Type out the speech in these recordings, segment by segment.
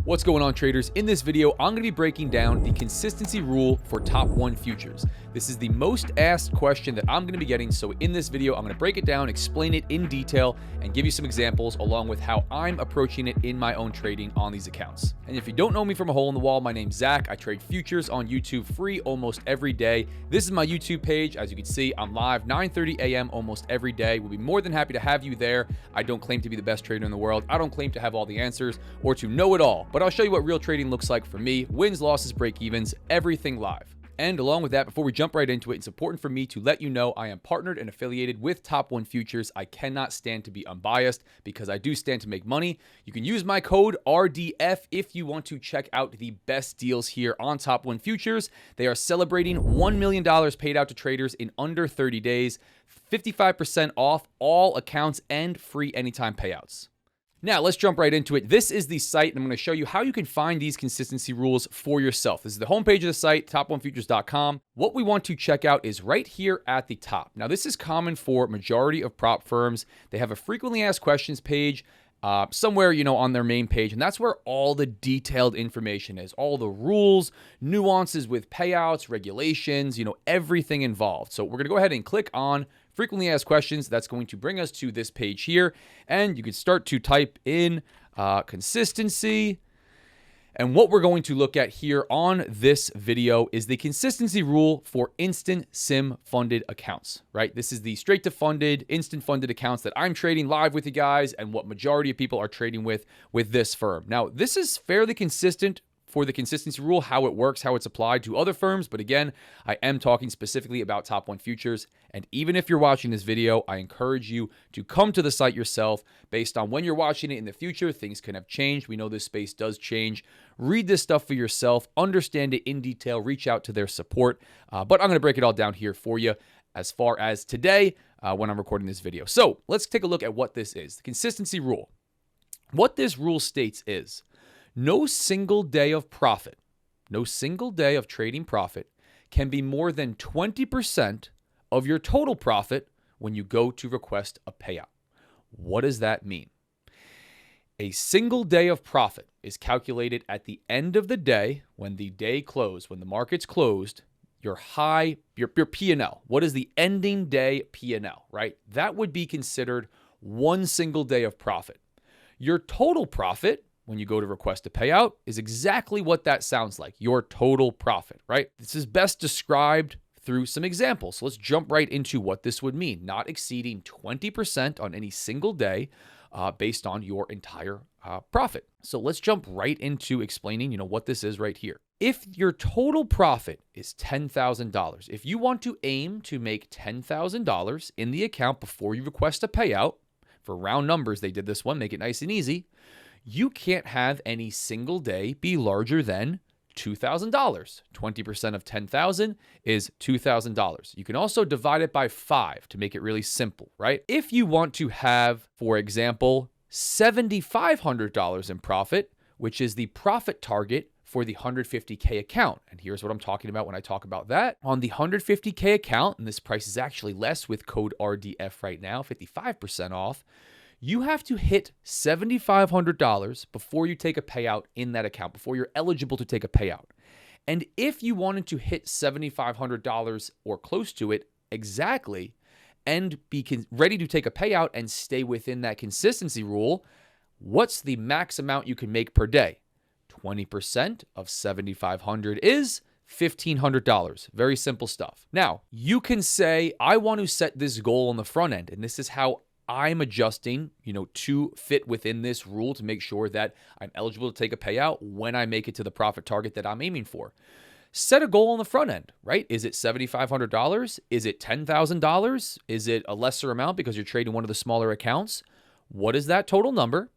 What's going on, traders? In this video, I'm going to be breaking down the consistency rule for top 1 futures. This is the most asked question that I'm going to be getting, so in this video, I'm going to break it down, explain it in detail, and give you some examples along with how I'm approaching it in my own trading on these accounts. And if you don't know me from a hole in the wall, my name's Zach. I trade futures on YouTube free almost every day. This is my YouTube page. As you can see, I'm live 9:30 a.m. almost every day. We'll be more than happy to have you there. I don't claim to be the best trader in the world. I don't claim to have all the answers or to know it all. But I'll show you what real trading looks like for me. Wins, losses, break-evens, everything live. And along with that, before we jump right into it, it's important for me to let you know I am partnered and affiliated with Top 1 Futures. I cannot stand to be unbiased because I do stand to make money. You can use my code RDF if you want to check out the best deals here on Top 1 Futures. They are celebrating $1 million paid out to traders in under 30 days, 55% off all accounts, and free anytime payouts. Now, let's jump right into it. This is the site, and I'm going to show you how you can find these consistency rules for yourself. This is the homepage of the site, top1futures.com. What we want to check out is right here at the top. Now, this is common for majority of prop firms. They have a frequently asked questions page somewhere, on their main page, and that's where all the detailed information is. All the rules, nuances with payouts, regulations, everything involved. So we're going to go ahead and click on frequently asked questions. That's going to bring us to this page here, and you can start to type in consistency. And what we're going to look at here on this video is the consistency rule for instant sim funded accounts, right? This is the straight to funded, instant funded accounts that I'm trading live with you guys and what majority of people are trading with this firm. Now, this is fairly consistent for the consistency rule, how it works, how it's applied to other firms. But again, I am talking specifically about Top 1 Futures. And even if you're watching this video, I encourage you to come to the site yourself. Based on when you're watching it in the future, things can have changed. We know this space does change. Read this stuff for yourself, understand it in detail, reach out to their support. But I'm going to break it all down here for you as far as today when I'm recording this video. So let's take a look at what this is. The consistency rule. What this rule states is, no single day of profit, no single day of trading profit can be more than 20% of your total profit when you go to request a payout. What does that mean? A single day of profit is calculated at the end of the day when the day closed, when the market's closed, your P&L. What is the ending day P&L, right? That would be considered one single day of profit. Your total profit, when you go to request a payout, is exactly what that sounds like, your total profit, right? This is best described through some examples. So let's jump right into what this would mean. Not exceeding 20% on any single day based on your entire profit. So let's jump right into explaining, what this is right here. If your total profit is $10,000, if you want to aim to make $10,000 in the account before you request a payout, for round numbers, they did this one, make it nice and easy, you can't have any single day be larger than $2,000. 20% of $10,000 is $2,000. You can also divide it by 5 to make it really simple, right? If you want to have, for example, $7,500 in profit, which is the profit target for the 150K account. And here's what I'm talking about when I talk about that. On the 150K account, and this price is actually less with code RDF right now, 55% off, you have to hit $7,500 before you take a payout in that account, before you're eligible to take a payout. And if you wanted to hit $7,500 or close to it exactly and be ready to take a payout and stay within that consistency rule, what's the max amount you can make per day? 20% of $7,500 is $1,500. Very simple stuff. Now, you can say, I want to set this goal on the front end, and this is how I'm adjusting, to fit within this rule to make sure that I'm eligible to take a payout when I make it to the profit target that I'm aiming for. Set a goal on the front end, right? Is it $7,500? Is it $10,000? Is it a lesser amount because you're trading one of the smaller accounts? What is that total number?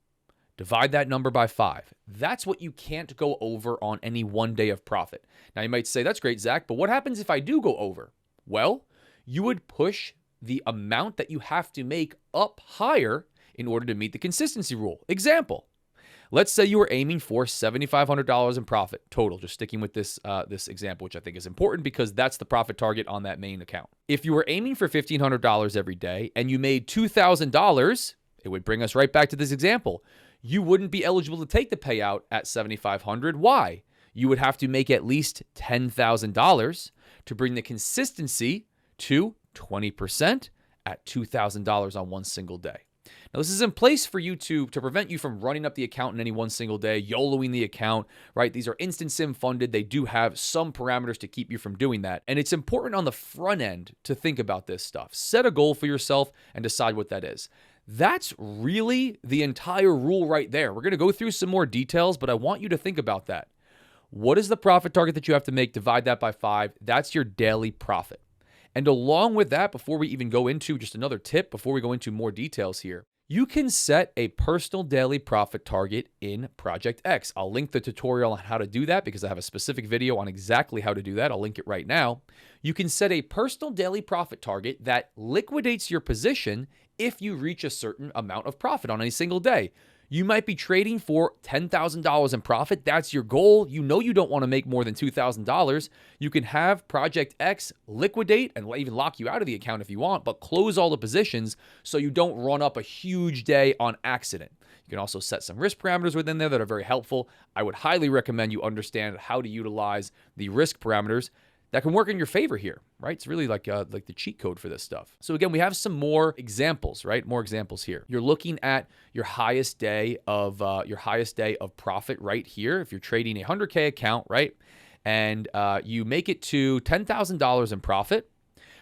Divide that number by 5. That's what you can't go over on any one day of profit. Now, you might say, that's great, Zach, but what happens if I do go over? Well, you would push the amount that you have to make up higher in order to meet the consistency rule. Example, let's say you were aiming for $7,500 in profit total, just sticking with this example, which I think is important because that's the profit target on that main account. If you were aiming for $1,500 every day and you made $2,000, it would bring us right back to this example. you wouldn't be eligible to take the payout at 7,500. Why? You would have to make at least $10,000 to bring the consistency to 20% at $2,000 on one single day. Now, this is in place for you to prevent you from running up the account in any one single day, YOLOing the account, right? These are instant sim funded. They do have some parameters to keep you from doing that. And it's important on the front end to think about this stuff. Set a goal for yourself and decide what that is. That's really the entire rule right there. We're going to go through some more details, but I want you to think about that. What is the profit target that you have to make? Divide that by 5. That's your daily profit. And along with that, before we even go into just another tip, before we go into more details here, you can set a personal daily profit target in Project X. I'll link the tutorial on how to do that because I have a specific video on exactly how to do that. I'll link it right now. You can set a personal daily profit target that liquidates your position if you reach a certain amount of profit on any single day. You might be trading for $10,000 in profit. That's your goal. You know you don't want to make more than $2,000. You can have Project X liquidate and even lock you out of the account if you want, but close all the positions so you don't run up a huge day on accident. You can also set some risk parameters within there that are very helpful. I would highly recommend you understand how to utilize the risk parameters that can work in your favor here, right? It's really like the cheat code for this stuff. So again, we have some more examples, right? More examples here. You're looking at your highest day of profit right here. If you're trading a 100K account, right? And you make it to $10,000 in profit,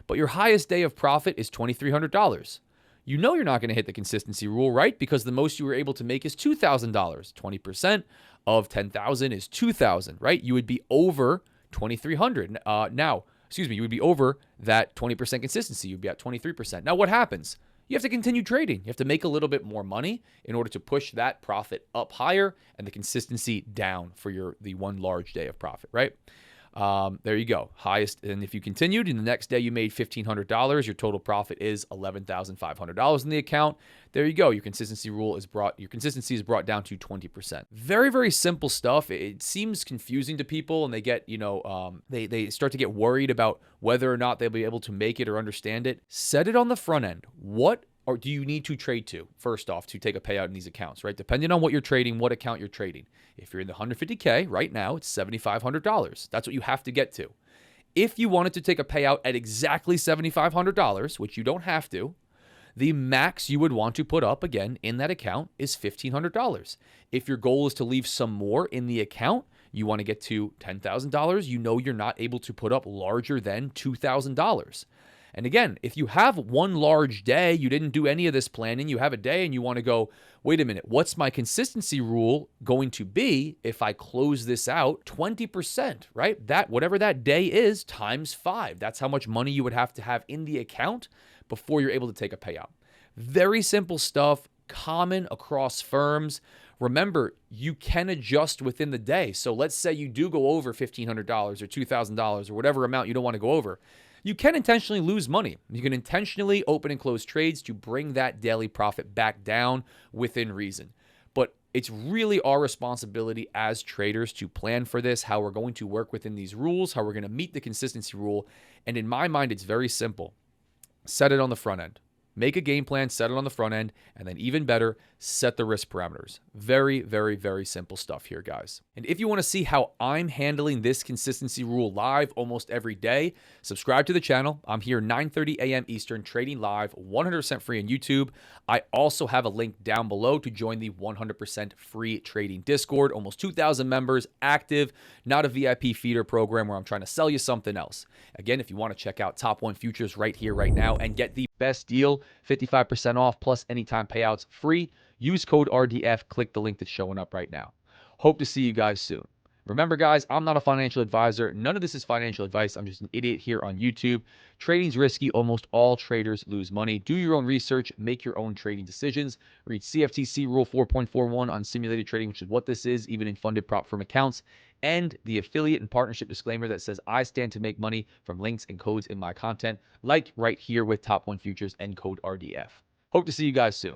but your highest day of profit is $2,300. You know you're not going to hit the consistency rule, right? Because the most you were able to make is $2,000. 20% of 10,000 is 2,000, right? You would be over 2,300. You would be over that 20% consistency. You'd be at 23%. Now, what happens? You have to continue trading. You have to make a little bit more money in order to push that profit up higher and the consistency down for the one large day of profit, right? There you go. Highest. And if you continued and the next day you made $1,500, your total profit is $11,500 in the account. There you go. Your consistency is brought down to 20%. Very, very simple stuff. It seems confusing to people and they get, they start to get worried about whether or not they'll be able to make it or understand it. Set it on the front end. What or do you need to trade to, first off, to take a payout in these accounts, right? Depending on what you're trading, what account you're trading. If you're in the 150K right now, it's $7,500. That's what you have to get to. If you wanted to take a payout at exactly $7,500, which you don't have to, the max you would want to put up, again, in that account is $1,500. If your goal is to leave some more in the account, you want to get to $10,000, you know you're not able to put up larger than $2,000. And again, if you have one large day, you didn't do any of this planning, you have a day and you want to go, wait a minute, what's my consistency rule going to be if I close this out 20%, right? That whatever that day is times 5. That's how much money you would have to have in the account before you're able to take a payout. Very simple stuff, common across firms. Remember, you can adjust within the day. So let's say you do go over $1,500 or $2,000 or whatever amount you don't want to go over. You can intentionally lose money. You can intentionally open and close trades to bring that daily profit back down within reason. But it's really our responsibility as traders to plan for this, how we're going to work within these rules, how we're going to meet the consistency rule. And in my mind, it's very simple. Set it on the front end. Make a game plan, set it on the front end, and then even better, set the risk parameters. Very, very, very simple stuff here, guys. And if you want to see how I'm handling this consistency rule live almost every day, subscribe to the channel. I'm here 9:30 a.m. Eastern, trading live, 100% free on YouTube. I also have a link down below to join the 100% free trading Discord. Almost 2,000 members active, not a VIP feeder program where I'm trying to sell you something else. Again, if you want to check out Top 1 Futures right here, right now, and get the best deal, 55% off plus anytime payouts free, use code RDF, click the link that's showing up right now. Hope to see you guys soon. Remember, guys, I'm not a financial advisor. None of this is financial advice. I'm just an idiot here on YouTube. Trading's risky. Almost all traders lose money. Do your own research. Make your own trading decisions. Read CFTC Rule 4.41 on simulated trading, which is what this is, even in funded prop firm accounts, and the affiliate and partnership disclaimer that says I stand to make money from links and codes in my content, like right here with Top 1 Futures and code RDF. Hope to see you guys soon.